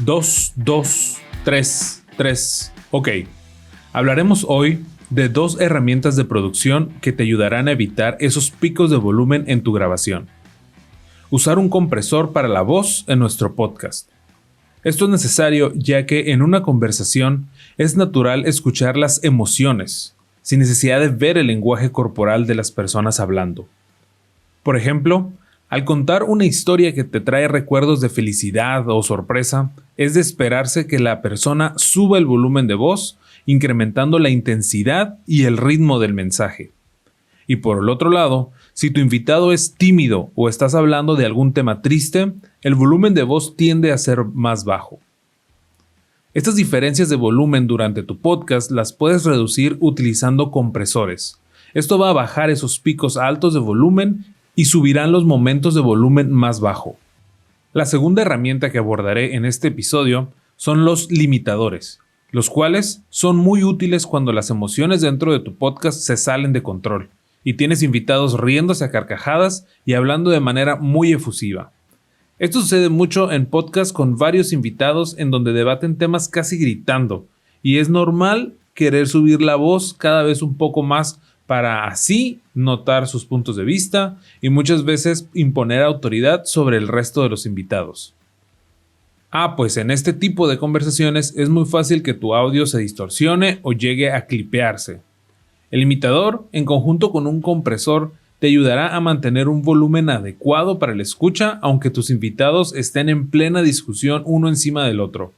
2, 2, 3, 3. Ok, hablaremos hoy de 2 herramientas de producción que te ayudarán a evitar esos picos de volumen en tu grabación. Usar un compresor para la voz en nuestro podcast. Esto es necesario ya que en una conversación es natural escuchar las emociones, sin necesidad de ver el lenguaje corporal de las personas hablando. Por ejemplo, al contar una historia que te trae recuerdos de felicidad o sorpresa, es de esperarse que la persona suba el volumen de voz, incrementando la intensidad y el ritmo del mensaje. Y por el otro lado, si tu invitado es tímido o estás hablando de algún tema triste, el volumen de voz tiende a ser más bajo. Estas diferencias de volumen durante tu podcast las puedes reducir utilizando compresores. Esto va a bajar esos picos altos de volumen y subirán los momentos de volumen más bajo. La segunda herramienta que abordaré en este episodio son los limitadores, los cuales son muy útiles cuando las emociones dentro de tu podcast se salen de control y tienes invitados riéndose a carcajadas y hablando de manera muy efusiva. Esto sucede mucho en podcasts con varios invitados en donde debaten temas casi gritando y es normal querer subir la voz cada vez un poco más para así notar sus puntos de vista y muchas veces imponer autoridad sobre el resto de los invitados. Pues en este tipo de conversaciones es muy fácil que tu audio se distorsione o llegue a clipearse. El limitador, en conjunto con un compresor, te ayudará a mantener un volumen adecuado para la escucha, aunque tus invitados estén en plena discusión uno encima del otro.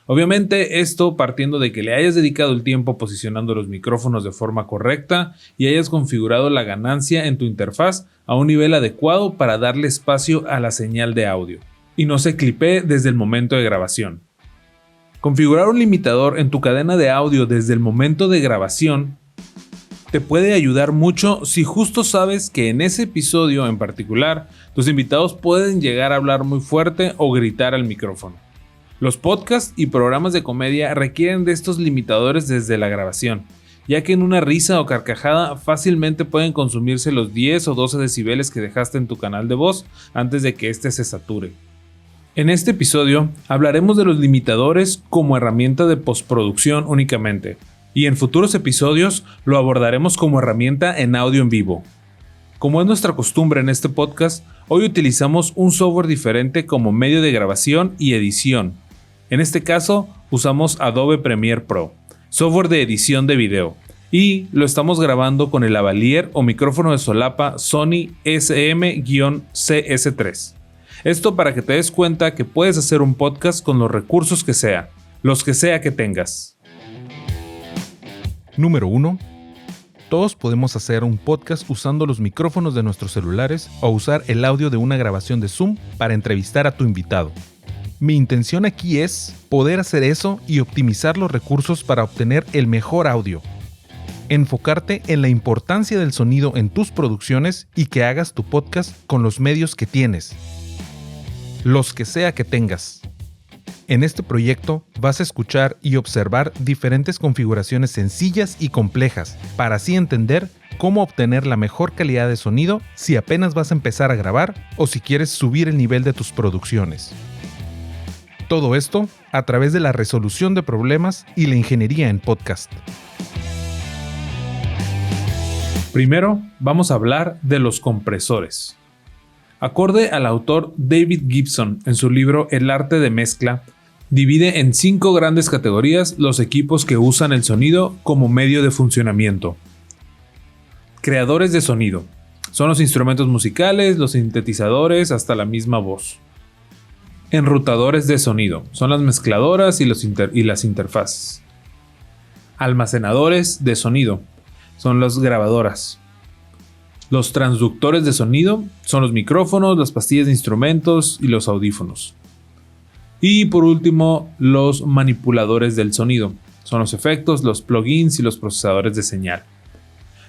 Obviamente esto partiendo de que le hayas dedicado el tiempo posicionando los micrófonos de forma correcta y hayas configurado la ganancia en tu interfaz a un nivel adecuado para darle espacio a la señal de audio y no se clipee desde el momento de grabación. Configurar un limitador en tu cadena de audio desde el momento de grabación te puede ayudar mucho si justo sabes que en ese episodio en particular tus invitados pueden llegar a hablar muy fuerte o gritar al micrófono. Los podcasts y programas de comedia requieren de estos limitadores desde la grabación, ya que en una risa o carcajada fácilmente pueden consumirse los 10 o 12 decibeles que dejaste en tu canal de voz antes de que éste se sature. En este episodio hablaremos de los limitadores como herramienta de postproducción únicamente, y en futuros episodios lo abordaremos como herramienta en audio en vivo. Como es nuestra costumbre en este podcast, hoy utilizamos un software diferente como medio de grabación y edición. En este caso, usamos Adobe Premiere Pro, software de edición de video, y lo estamos grabando con el lavalier o micrófono de solapa Sony SM-CS3. Esto para que te des cuenta que puedes hacer un podcast con los recursos que sea, los que sea que tengas. Número 1. Todos podemos hacer un podcast usando los micrófonos de nuestros celulares o usar el audio de una grabación de Zoom para entrevistar a tu invitado. Mi intención aquí es poder hacer eso y optimizar los recursos para obtener el mejor audio. Enfocarte en la importancia del sonido en tus producciones y que hagas tu podcast con los medios que tienes. Los que sea que tengas. En este proyecto vas a escuchar y observar diferentes configuraciones sencillas y complejas para así entender cómo obtener la mejor calidad de sonido si apenas vas a empezar a grabar o si quieres subir el nivel de tus producciones. Todo esto a través de la resolución de problemas y la ingeniería en podcast. Primero, vamos a hablar de los compresores. Acorde al autor David Gibson en su libro El arte de mezcla, divide en 5 grandes categorías los equipos que usan el sonido como medio de funcionamiento. Creadores de sonido. Son los instrumentos musicales, los sintetizadores, hasta la misma voz. Enrutadores de sonido. Son las mezcladoras y las interfaces. Almacenadores de sonido. Son las grabadoras. Los transductores de sonido son los micrófonos, las pastillas de instrumentos y los audífonos. Y por último, los manipuladores del sonido. Son los efectos, los plugins y los procesadores de señal.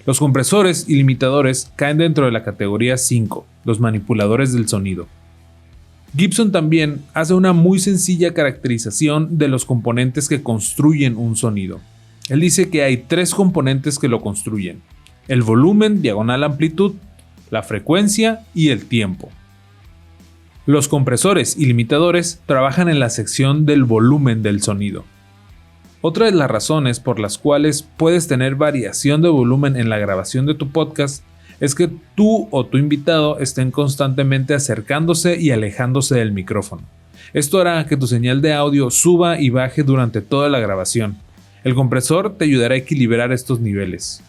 Los compresores y limitadores caen dentro de la categoría 5, los manipuladores del sonido. Gibson también hace una muy sencilla caracterización de los componentes que construyen un sonido. Él dice que hay 3 componentes que lo construyen: el volumen, /amplitud, la frecuencia y el tiempo. Los compresores y limitadores trabajan en la sección del volumen del sonido. Otra de las razones por las cuales puedes tener variación de volumen en la grabación de tu podcast es que tú o tu invitado estén constantemente acercándose y alejándose del micrófono. Esto hará que tu señal de audio suba y baje durante toda la grabación. El compresor te ayudará a equilibrar estos niveles.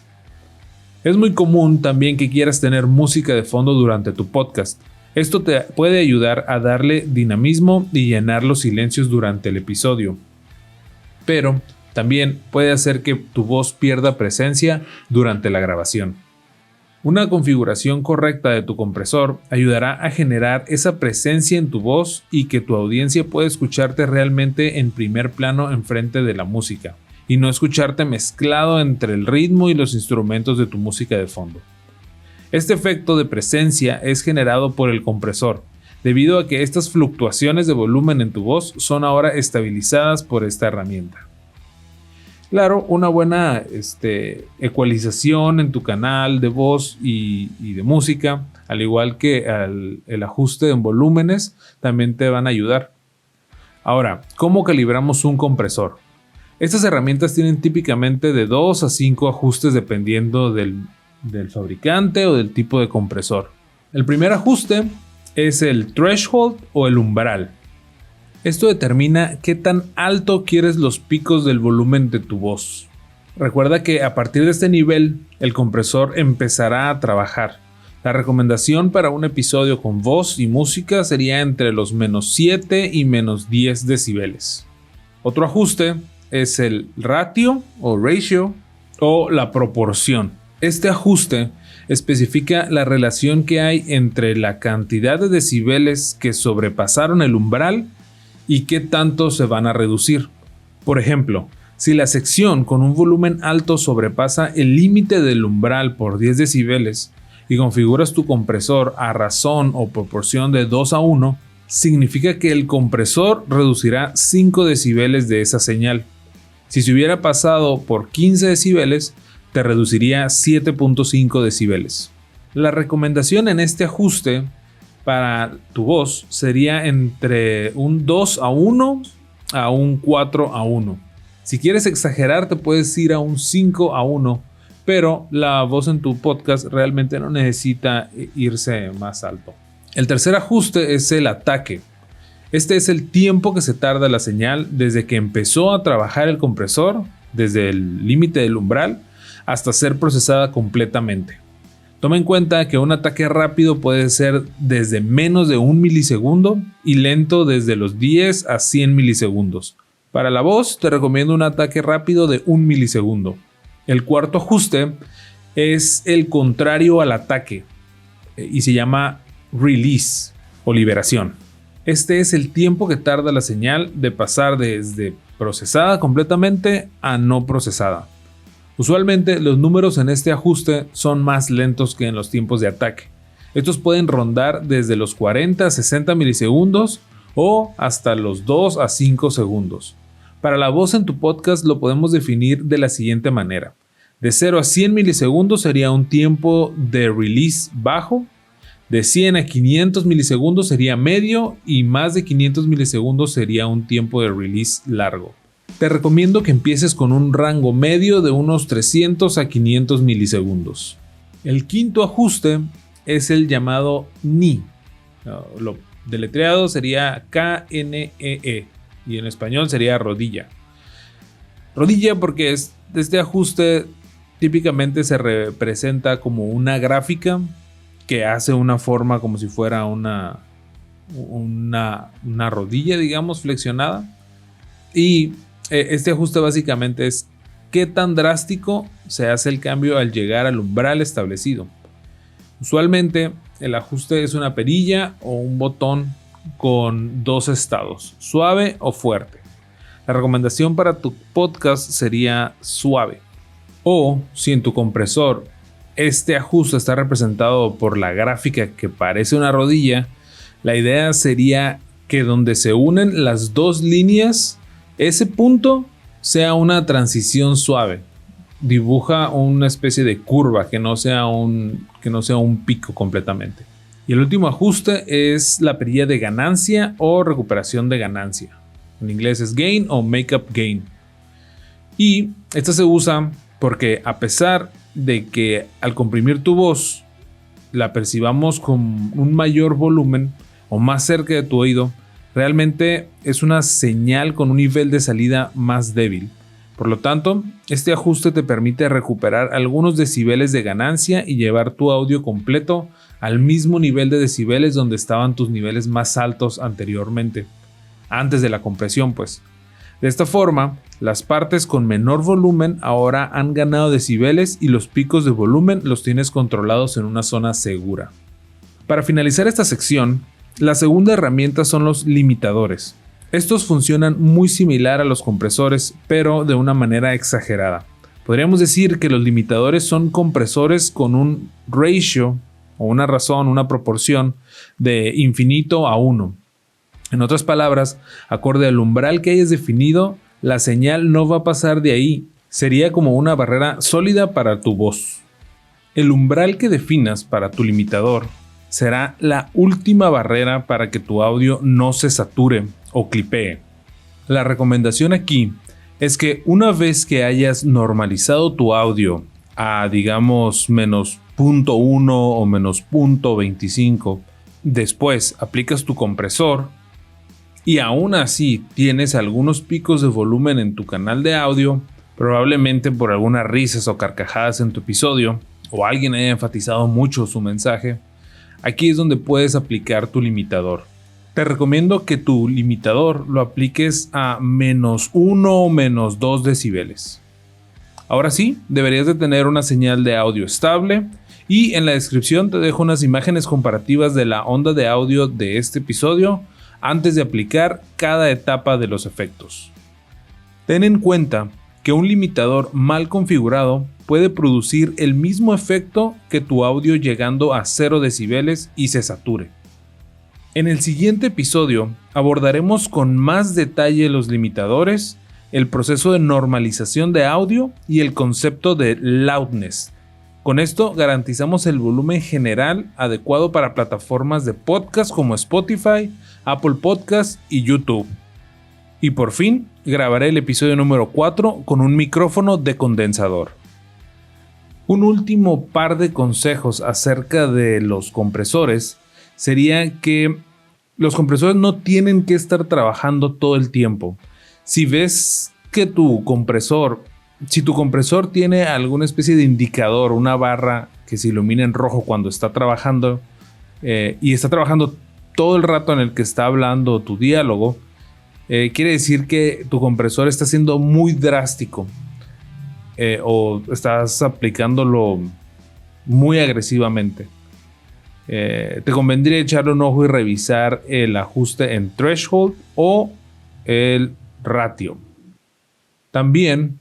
Es muy común también que quieras tener música de fondo durante tu podcast. Esto te puede ayudar a darle dinamismo y llenar los silencios durante el episodio. Pero también puede hacer que tu voz pierda presencia durante la grabación. Una configuración correcta de tu compresor ayudará a generar esa presencia en tu voz y que tu audiencia pueda escucharte realmente en primer plano enfrente de la música, y no escucharte mezclado entre el ritmo y los instrumentos de tu música de fondo. Este efecto de presencia es generado por el compresor, debido a que estas fluctuaciones de volumen en tu voz son ahora estabilizadas por esta herramienta. Claro, una buena ecualización en tu canal de voz y de música, al igual que el ajuste en volúmenes, también te van a ayudar. Ahora, ¿cómo calibramos un compresor? Estas herramientas tienen típicamente de 2 a 5 ajustes dependiendo del fabricante o del tipo de compresor. El primer ajuste es el threshold o el umbral. Esto determina qué tan alto quieres los picos del volumen de tu voz. Recuerda que a partir de este nivel, el compresor empezará a trabajar. La recomendación para un episodio con voz y música sería entre los -7 y -10 decibeles. Otro ajuste es el ratio o la proporción. Este ajuste especifica la relación que hay entre la cantidad de decibeles que sobrepasaron el umbral y qué tanto se van a reducir. Por ejemplo, si la sección con un volumen alto sobrepasa el límite del umbral por 10 decibeles y configuras tu compresor a razón o proporción de 2 a 1, significa que el compresor reducirá 5 decibeles de esa señal. Si se hubiera pasado por 15 decibeles, te reduciría 7.5 decibeles. La recomendación en este ajuste para tu voz sería entre un 2 a 1 a un 4 a 1. Si quieres exagerar, te puedes ir a un 5 a 1, pero la voz en tu podcast realmente no necesita irse más alto. El tercer ajuste es el ataque. Este es el tiempo que se tarda la señal desde que empezó a trabajar el compresor, desde el límite del umbral, hasta ser procesada completamente. Toma en cuenta que un ataque rápido puede ser desde menos de 1 milisegundo y lento desde los 10 a 100 milisegundos. Para la voz te recomiendo un ataque rápido de 1 milisegundo. El cuarto ajuste es el contrario al ataque y se llama release o liberación. Este es el tiempo que tarda la señal de pasar desde procesada completamente a no procesada. Usualmente los números en este ajuste son más lentos que en los tiempos de ataque. Estos pueden rondar desde los 40 a 60 milisegundos o hasta los 2 a 5 segundos. Para la voz en tu podcast lo podemos definir de la siguiente manera. De 0 a 100 milisegundos sería un tiempo de release bajo. De 100 a 500 milisegundos sería medio y más de 500 milisegundos sería un tiempo de release largo. Te recomiendo que empieces con un rango medio de unos 300 a 500 milisegundos. El quinto ajuste es el llamado knee. Lo deletreado sería KNEE y en español sería rodilla. Rodilla porque este ajuste típicamente se representa como una gráfica que hace una forma como si fuera una rodilla, digamos, flexionada. Y este ajuste básicamente es qué tan drástico se hace el cambio al llegar al umbral establecido. Usualmente el ajuste es una perilla o un botón con dos estados, suave o fuerte. La recomendación para tu podcast sería suave. O si en tu compresor este ajuste está representado por la gráfica que parece una rodilla, la idea sería que donde se unen las dos líneas, ese punto sea una transición suave. Dibuja una especie de curva que no sea un pico completamente. Y el último ajuste es la perilla de ganancia o recuperación de ganancia. En inglés es gain o make up gain. Y esta se usa porque a pesar de que al comprimir tu voz la percibamos con un mayor volumen o más cerca de tu oído, realmente es una señal con un nivel de salida más débil. Por lo tanto, este ajuste te permite recuperar algunos decibeles de ganancia y llevar tu audio completo al mismo nivel de decibeles donde estaban tus niveles más altos anteriormente, antes de la compresión pues. De esta forma, las partes con menor volumen ahora han ganado decibeles y los picos de volumen los tienes controlados en una zona segura. Para finalizar esta sección, la segunda herramienta son los limitadores. Estos funcionan muy similar a los compresores, pero de una manera exagerada. Podríamos decir que los limitadores son compresores con un ratio o una razón, una proporción de infinito a 1. En otras palabras, acorde al umbral que hayas definido, la señal no va a pasar de ahí. Sería como una barrera sólida para tu voz. El umbral que definas para tu limitador será la última barrera para que tu audio no se sature o clipee. La recomendación aquí es que una vez que hayas normalizado tu audio a digamos menos 0.1 o menos 0.25, después aplicas tu compresor y aún así tienes algunos picos de volumen en tu canal de audio, probablemente por algunas risas o carcajadas en tu episodio o alguien haya enfatizado mucho su mensaje, aquí es donde puedes aplicar tu limitador. Te recomiendo que tu limitador lo apliques a menos 1 o menos 2 decibeles. Ahora sí, deberías de tener una señal de audio estable y en la descripción te dejo unas imágenes comparativas de la onda de audio de este episodio antes de aplicar cada etapa de los efectos. Ten en cuenta que un limitador mal configurado puede producir el mismo efecto que tu audio llegando a 0 decibeles y se sature. En el siguiente episodio abordaremos con más detalle los limitadores, el proceso de normalización de audio y el concepto de loudness. Con esto garantizamos el volumen general adecuado para plataformas de podcast como Spotify, Apple Podcast y YouTube. Y por fin grabaré el episodio número 4 con un micrófono de condensador. Un último par de consejos acerca de los compresores sería que los compresores no tienen que estar trabajando todo el tiempo. Si ves que si tu compresor tiene alguna especie de indicador, una barra que se ilumina en rojo cuando está trabajando y está trabajando todo el rato en el que está hablando tu diálogo, quiere decir que tu compresor está siendo muy drástico o estás aplicándolo muy agresivamente. Te convendría echarle un ojo y revisar el ajuste en threshold o el ratio. También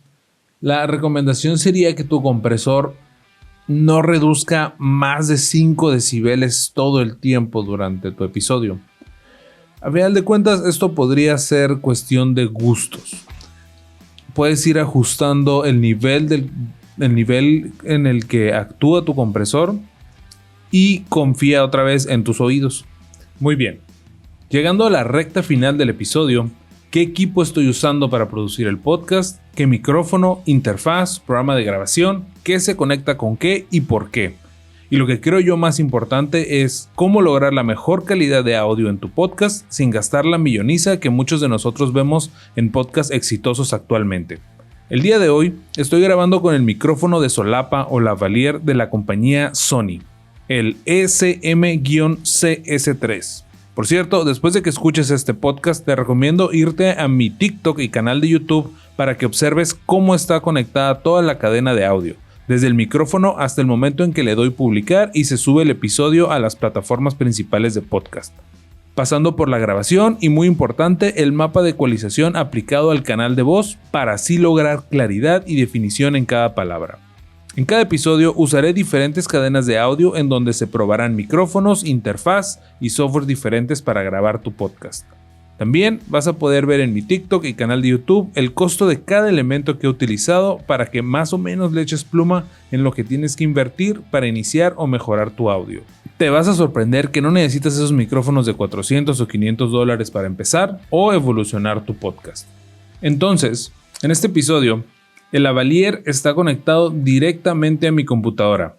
la recomendación sería que tu compresor no reduzca más de 5 decibeles todo el tiempo durante tu episodio. A final de cuentas, esto podría ser cuestión de gustos. Puedes ir ajustando el nivel en el que actúa tu compresor y confía otra vez en tus oídos. Muy bien, llegando a la recta final del episodio, ¿qué equipo estoy usando para producir el podcast? ¿Qué micrófono, interfaz, programa de grabación? ¿Qué se conecta con qué y por qué? Y lo que creo yo más importante es cómo lograr la mejor calidad de audio en tu podcast sin gastar la milloniza que muchos de nosotros vemos en podcasts exitosos actualmente. El día de hoy estoy grabando con el micrófono de solapa o lavalier de la compañía Sony, el SM-CS3. Por cierto, después de que escuches este podcast, te recomiendo irte a mi TikTok y canal de YouTube para que observes cómo está conectada toda la cadena de audio, desde el micrófono hasta el momento en que le doy publicar y se sube el episodio a las plataformas principales de podcast, pasando por la grabación y, muy importante, el mapa de ecualización aplicado al canal de voz para así lograr claridad y definición en cada palabra. En cada episodio usaré diferentes cadenas de audio en donde se probarán micrófonos, interfaz y software diferentes para grabar tu podcast. También vas a poder ver en mi TikTok y canal de YouTube el costo de cada elemento que he utilizado para que más o menos le eches pluma en lo que tienes que invertir para iniciar o mejorar tu audio. te vas a sorprender que no necesitas esos micrófonos de $400 o $500 para empezar o evolucionar tu podcast. Entonces, en este episodio, el lavalier está conectado directamente a mi computadora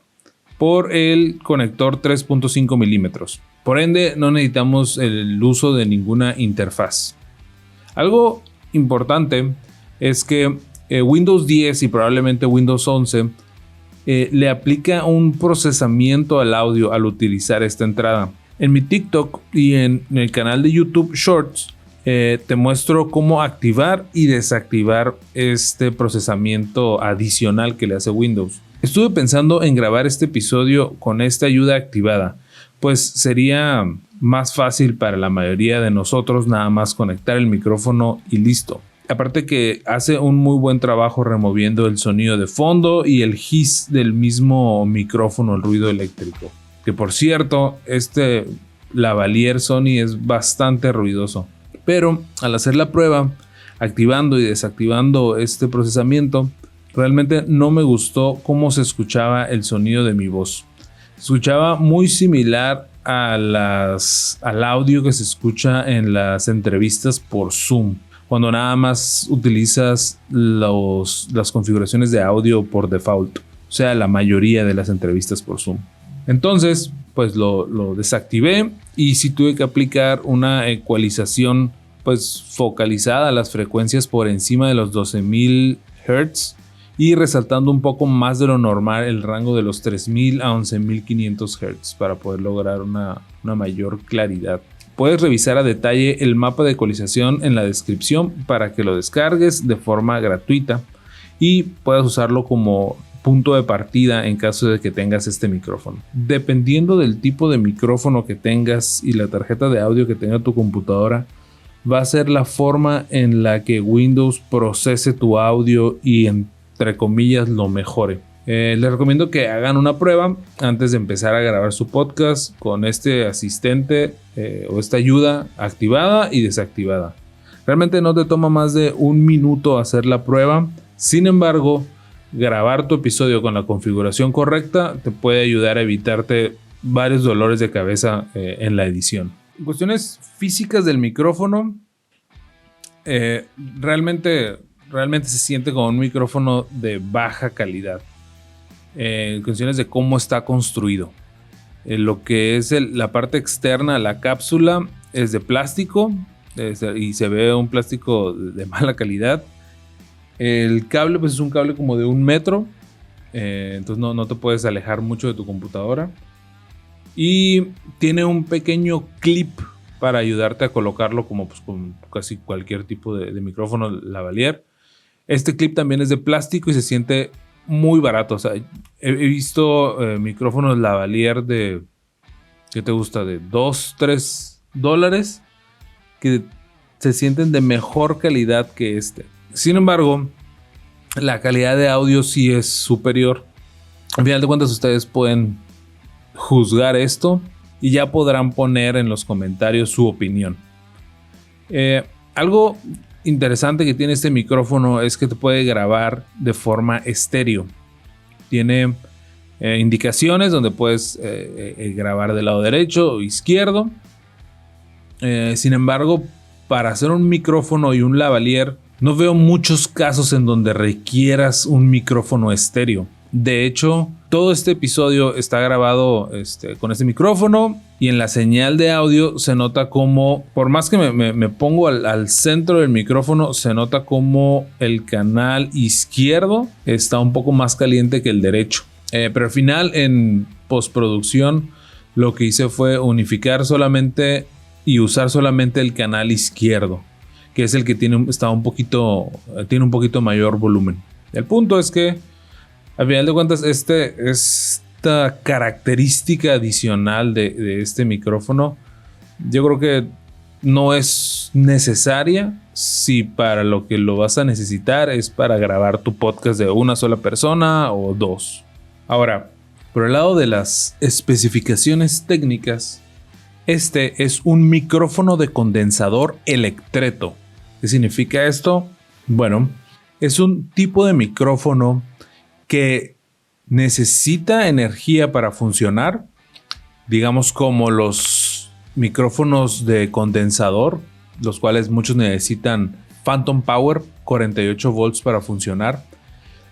por el conector 3.5 milímetros. Por ende, no necesitamos el uso de ninguna interfaz. Algo importante es que Windows 10 y probablemente Windows 11 le aplica un procesamiento al audio al utilizar esta entrada. En mi TikTok y en el canal de YouTube Shorts te muestro cómo activar y desactivar este procesamiento adicional que le hace Windows. Estuve pensando en grabar este episodio con esta ayuda activada, pues sería más fácil para la mayoría de nosotros nada más conectar el micrófono y listo. Aparte que hace un muy buen trabajo removiendo el sonido de fondo y el hiss del mismo micrófono, el ruido eléctrico. Que por cierto, este lavalier Sony es bastante ruidoso. Pero al hacer la prueba, activando y desactivando este procesamiento, realmente no me gustó cómo se escuchaba el sonido de mi voz. Se escuchaba muy similar al audio que se escucha en las entrevistas por Zoom, cuando nada más utilizas las configuraciones de audio por default, o sea, la mayoría de las entrevistas por Zoom. Entonces, pues lo desactivé y sí tuve que aplicar una ecualización pues focalizada a las frecuencias por encima de los 12.000 Hz y resaltando un poco más de lo normal el rango de los 3.000 a 11.500 Hz para poder lograr una mayor claridad. Puedes revisar a detalle el mapa de ecualización en la descripción para que lo descargues de forma gratuita y puedas usarlo como punto de partida en caso de que tengas este micrófono. Dependiendo del tipo de micrófono que tengas y la tarjeta de audio que tenga tu computadora, va a ser la forma en la que Windows procese tu audio y entre comillas lo mejore. Les recomiendo que hagan una prueba antes de empezar a grabar su podcast con este asistente o esta ayuda activada y desactivada. Realmente no te toma más de un minuto hacer la prueba. Sin embargo, grabar tu episodio con la configuración correcta te puede ayudar a evitarte varios dolores de cabeza en la edición. En cuestiones físicas del micrófono, realmente se siente como un micrófono de baja calidad. En cuestiones de cómo está construido. Lo que es la parte externa, la cápsula, es de plástico y se ve un plástico de mala calidad. El cable pues es un cable como de 1 metro, entonces no te puedes alejar mucho de tu computadora. Y tiene un pequeño clip para ayudarte a colocarlo como pues, con casi cualquier tipo de micrófono lavalier. Este clip también es de plástico y se siente muy barato. O sea, he visto micrófonos lavalier de, ¿qué te gusta? De $2-3 que se sienten de mejor calidad que este. Sin embargo, la calidad de audio sí es superior. Al final de cuentas, ustedes pueden juzgar esto y ya podrán poner en los comentarios su opinión. Algo interesante que tiene este micrófono es que te puede grabar de forma estéreo. Tiene indicaciones donde puedes grabar del lado derecho o izquierdo. Sin embargo, para hacer un micrófono y un lavalier, no veo muchos casos en donde requieras un micrófono estéreo. De hecho, todo este episodio está grabado con este micrófono y en la señal de audio se nota como, por más que me pongo al centro del micrófono, se nota como el canal izquierdo está un poco más caliente que el derecho. Pero al final, en postproducción, lo que hice fue unificar solamente y usar solamente el canal izquierdo, que es el que tiene un poquito mayor volumen. El punto es que al final de cuentas, esta característica adicional de este micrófono, yo creo que no es necesaria si para lo que lo vas a necesitar es para grabar tu podcast de una sola persona o dos. Ahora, por el lado de las especificaciones técnicas, este es un micrófono de condensador electreto. ¿Qué significa esto? Bueno, es un tipo de micrófono que necesita energía para funcionar, digamos como los micrófonos de condensador, los cuales muchos necesitan phantom power, 48 volts para funcionar.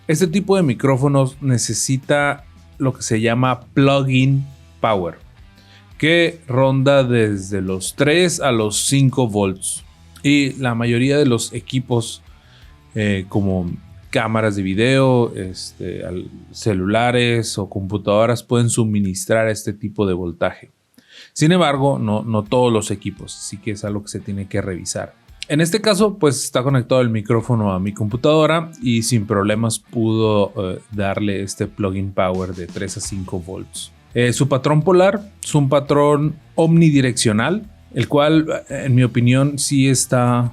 Este tipo de micrófonos necesita lo que se llama plug-in power, que ronda desde los 3 a los 5 volts. Y la mayoría de los equipos como cámaras de video, celulares o computadoras pueden suministrar este tipo de voltaje. Sin embargo, no todos los equipos, así que es algo que se tiene que revisar. En este caso, pues está conectado el micrófono a mi computadora y sin problemas pudo darle este plug-in power de 3 a 5 volts. Su patrón polar es un patrón omnidireccional, el cual, en mi opinión, sí está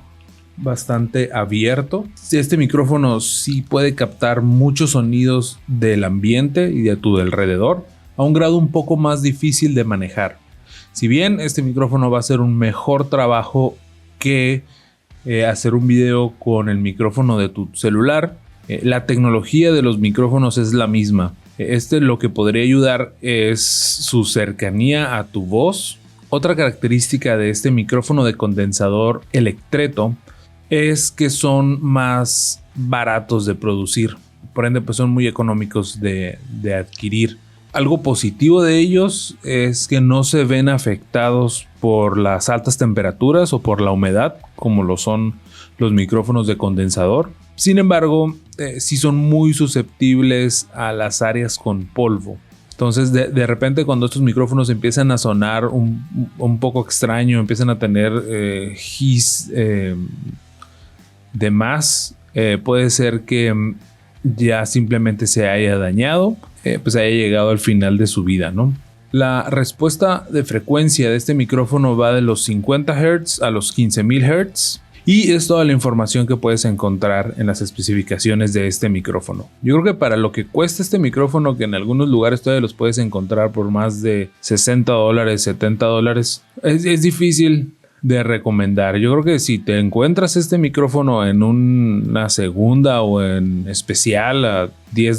bastante abierto. Este micrófono sí puede captar muchos sonidos del ambiente y de tu alrededor a un grado un poco más difícil de manejar. Si bien este micrófono va a hacer un mejor trabajo que hacer un video con el micrófono de tu celular, la tecnología de los micrófonos es la misma. Lo que podría ayudar es su cercanía a tu voz. Otra característica de este micrófono de condensador Electreto es que son más baratos de producir, por ende pues son muy económicos de adquirir. Algo positivo de ellos es que no se ven afectados por las altas temperaturas o por la humedad como lo son los micrófonos de condensador. Sin embargo, sí son muy susceptibles a las áreas con polvo. Entonces de repente cuando estos micrófonos empiezan a sonar un poco extraño, empiezan a tener hiss de más, puede ser que ya simplemente se haya dañado, pues haya llegado al final de su vida, ¿no? La respuesta de frecuencia de este micrófono va de los 50 Hz a los 15.000 Hz. Y es toda la información que puedes encontrar en las especificaciones de este micrófono. Yo creo que para lo que cuesta este micrófono, que en algunos lugares todavía los puedes encontrar por más de $60, $70, es difícil de recomendar. Yo creo que si te encuentras este micrófono en una segunda o en especial a $10,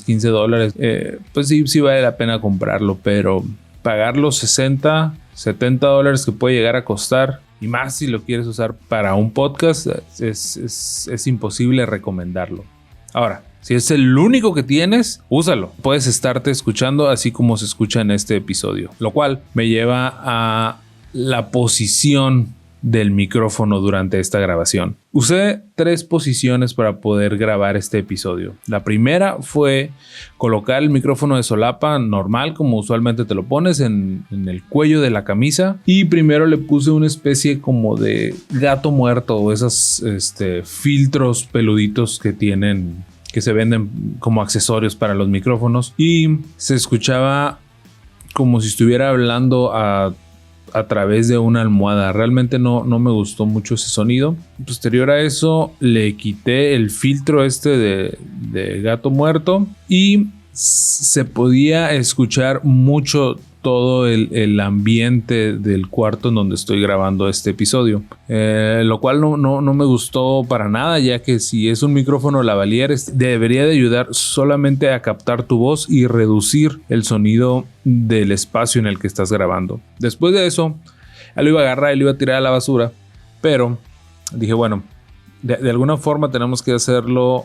$15, pues sí vale la pena comprarlo, pero pagar los $60, $70 que puede llegar a costar, y más si lo quieres usar para un podcast, es imposible recomendarlo. Ahora, si es el único que tienes, úsalo. Puedes estarte escuchando así como se escucha en este episodio, lo cual me lleva a la posición del micrófono durante esta grabación. Usé 3 posiciones para poder grabar este episodio. La primera fue colocar el micrófono de solapa normal, como usualmente te lo pones en el cuello de la camisa, y primero le puse una especie como de gato muerto o esos filtros peluditos que se venden como accesorios para los micrófonos, y se escuchaba como si estuviera hablando a través de una almohada. Realmente no me gustó mucho ese sonido. Posterior a eso le quité el filtro de gato muerto y se podía escuchar mucho todo el ambiente del cuarto en donde estoy grabando este episodio, lo cual no me gustó para nada, ya que si es un micrófono lavalier debería de ayudar solamente a captar tu voz y reducir el sonido del espacio en el que estás grabando. Después de eso lo iba a agarrar y lo iba a tirar a la basura, pero dije, bueno, de alguna forma tenemos que hacerlo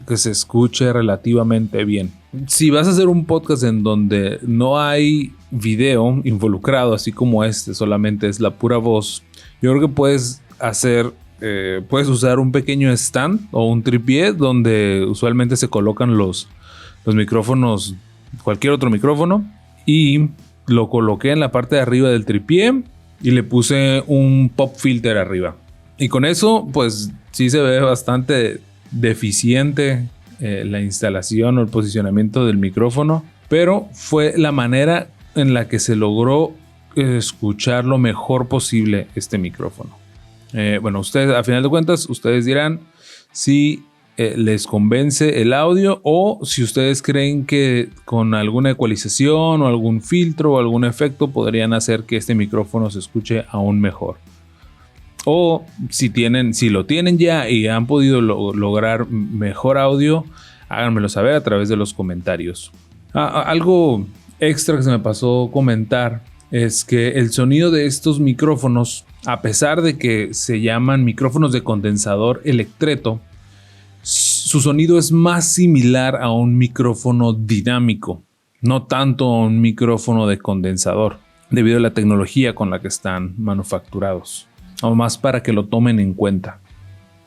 que se escuche relativamente bien. Si vas a hacer un podcast en donde no hay video involucrado, así como solamente es la pura voz, yo creo que puedes usar un pequeño stand o un tripié donde usualmente se colocan los micrófonos, cualquier otro micrófono, y lo coloqué en la parte de arriba del tripié y le puse un pop filter arriba, y con eso pues sí se ve bastante deficiente la instalación o el posicionamiento del micrófono, pero fue la manera en la que se logró escuchar lo mejor posible este micrófono. Bueno, ustedes, a final de cuentas, ustedes dirán si les convence el audio o si ustedes creen que con alguna ecualización o algún filtro o algún efecto podrían hacer que este micrófono se escuche aún mejor. O si lo tienen ya y han podido lograr mejor audio, háganmelo saber a través de los comentarios. Algo extra que se me pasó comentar es que el sonido de estos micrófonos, a pesar de que se llaman micrófonos de condensador electreto, su sonido es más similar a un micrófono dinámico, no tanto a un micrófono de condensador, debido a la tecnología con la que están manufacturados, o más para que lo tomen en cuenta.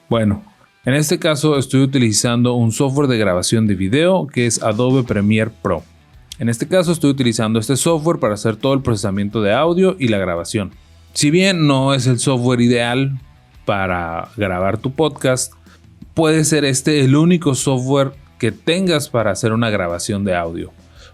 Bueno, en este caso estoy utilizando un software de grabación de video que es Adobe Premiere Pro. En este caso estoy utilizando este software para hacer todo el procesamiento de audio y la grabación. Si bien no es el software ideal para grabar tu podcast, puede ser este el único software que tengas para hacer una grabación de audio.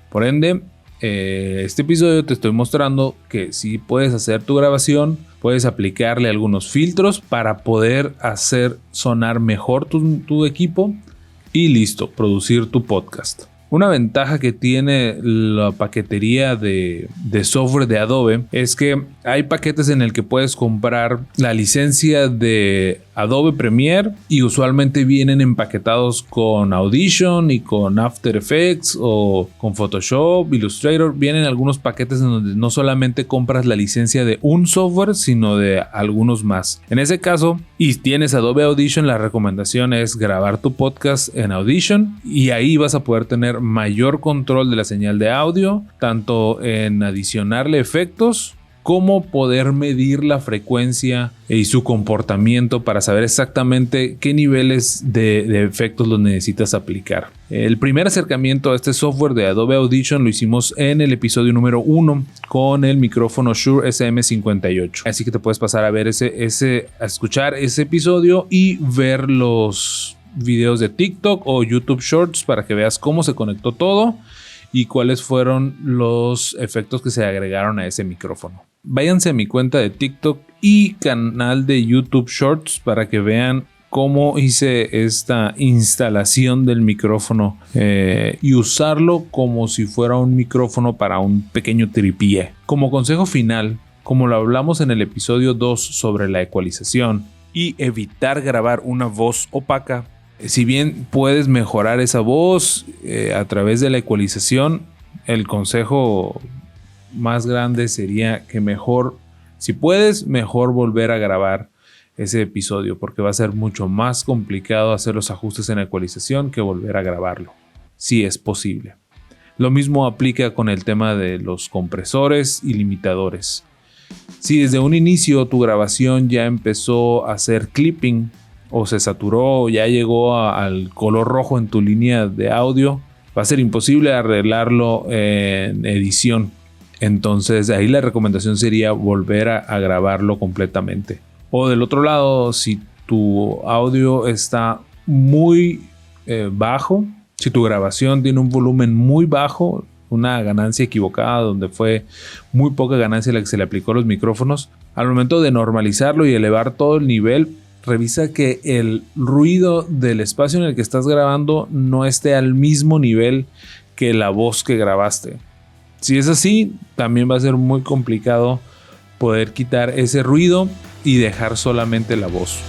Por ende, este episodio te estoy mostrando que si puedes hacer tu grabación, puedes aplicarle algunos filtros para poder hacer sonar mejor tu equipo y listo, producir tu podcast. Una ventaja que tiene la paquetería de software de Adobe es que hay paquetes en el que puedes comprar la licencia de Adobe Premiere y usualmente vienen empaquetados con Audition y con After Effects o con Photoshop, Illustrator. Vienen algunos paquetes en donde no solamente compras la licencia de un software, sino de algunos más. En ese caso, y tienes Adobe Audition, la recomendación es grabar tu podcast en Audition y ahí vas a poder tener mayor control de la señal de audio, tanto en adicionarle efectos como poder medir la frecuencia y su comportamiento para saber exactamente qué niveles de efectos los necesitas aplicar. El primer acercamiento a este software de Adobe Audition lo hicimos en el episodio número 1 con el micrófono Shure SM58. Así que te puedes pasar a ver a escuchar ese episodio y ver los videos de TikTok o YouTube Shorts para que veas cómo se conectó todo y cuáles fueron los efectos que se agregaron a ese micrófono. Váyanse a mi cuenta de TikTok y canal de YouTube Shorts para que vean cómo hice esta instalación del micrófono y usarlo como si fuera un micrófono para un pequeño tripié. Como consejo final, como lo hablamos en el episodio 2 sobre la ecualización y evitar grabar una voz opaca, si bien puedes mejorar esa voz a través de la ecualización, el consejo más grande sería que mejor, si puedes, mejor volver a grabar ese episodio, porque va a ser mucho más complicado hacer los ajustes en la ecualización que volver a grabarlo, si es posible. Lo mismo aplica con el tema de los compresores y limitadores. Si desde un inicio tu grabación ya empezó a hacer clipping o se saturó o ya llegó al color rojo en tu línea de audio, va a ser imposible arreglarlo en edición. Entonces ahí la recomendación sería volver a grabarlo completamente. O del otro lado, si tu audio está muy bajo, si tu grabación tiene un volumen muy bajo, una ganancia equivocada donde fue muy poca ganancia la que se le aplicó a los micrófonos, al momento de normalizarlo y elevar todo el nivel, revisa que el ruido del espacio en el que estás grabando no esté al mismo nivel que la voz que grabaste. Si es así, también va a ser muy complicado poder quitar ese ruido y dejar solamente la voz.